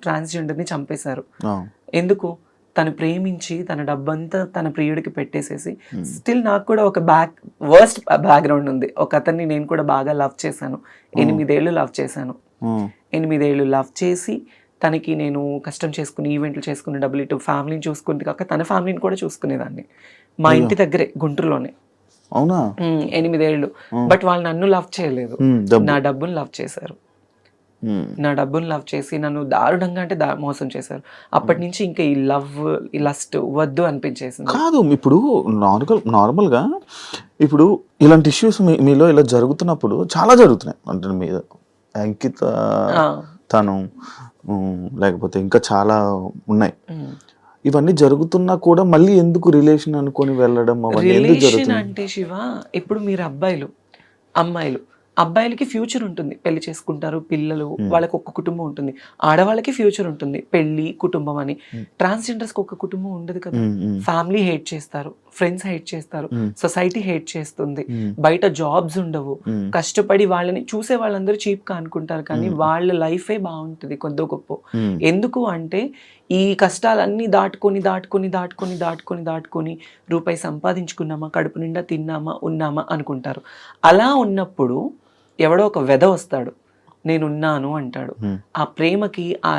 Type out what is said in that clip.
ట్రాన్స్జెండర్ని చంపేశారు. ఎందుకు? తను ప్రేమించి తన డబ్బంతా తన ప్రియుడికి పెట్టేసేసి, స్టిల్ నాకు కూడా ఒక వర్స్ట్ బ్యాక్గ్రౌండ్ ఉంది. ఒక అతన్ని నేను కూడా బాగా లవ్ చేశాను, 8 ఏళ్ళు లవ్ చేశాను. 8 ఏళ్ళు లవ్ చేసి తనకి నేను కష్టం చేసుకుని ఈవెంట్లు చేసుకుని డబ్బులు ఇటు ఫ్యామిలీని చూసుకుంటే కాక తన ఫ్యామిలీని కూడా చూసుకునేదాన్ని. మా ఇంటి దగ్గరే గుంటూరులోనే. అవునా? 8 ఏళ్ళు. బట్ వాళ్ళు నన్ను లవ్ చేయలేదు, నా డబ్బును లవ్ చేశారు. నా డబ్బును లవ్ చేసి నన్ను దారుణంగా అంటే మోసం చేశారు. అప్పటి నుంచి ఇంకా ఈ లస్ట్ వద్దు అనిపించేసింది. కాదు, ఇప్పుడు నార్మల్గా ఇప్పుడు ఇలాంటి ఇష్యూస్ మీలో ఇలా జరుగుతున్నప్పుడు చాలా జరుగుతున్నాయి అంటే మీద అంకిత తను లేకపోతే ఇంకా చాలా ఉన్నాయి. ఇవన్నీ జరుగుతున్నా కూడా మళ్ళీ ఎందుకు రిలేషన్ అనుకొని వెళ్ళడం? రిలేషన్ అంటే శివ, ఇప్పుడు మీరు అమ్మాయిలు అబ్బాయిలకి ఫ్యూచర్ ఉంటుంది, పెళ్లి చేసుకుంటారు, పిల్లలు, వాళ్ళకి ఒక కుటుంబం ఉంటుంది. ఆడవాళ్ళకి ఫ్యూచర్ ఉంటుంది, పెళ్లి, కుటుంబం అని. ట్రాన్స్జెండర్స్కి ఒక కుటుంబం ఉండదు కదా. ఫ్యామిలీ హేట్ చేస్తారు, ఫ్రెండ్స్ హేట్ చేస్తారు, సొసైటీ హేట్ చేస్తుంది, బయట జాబ్స్ ఉండవు, కష్టపడి వాళ్ళని చూసే వాళ్ళందరూ చీప్ గా అనుకుంటారు, కానీ వాళ్ళ లైఫే బాగుంటుంది కొద్దో గొప్ప. ఎందుకు అంటే ఈ కష్టాలన్నీ దాటుకొని రూపాయి సంపాదించుకున్నామా, కడుపు నిండా తిన్నామా, ఉన్నామా అనుకుంటారు. అలా ఉన్నప్పుడు ఎవడో ఒక వెధ వస్తాడు, నేనున్నాను అంటాడు. ఆ ప్రేమకి, ఆ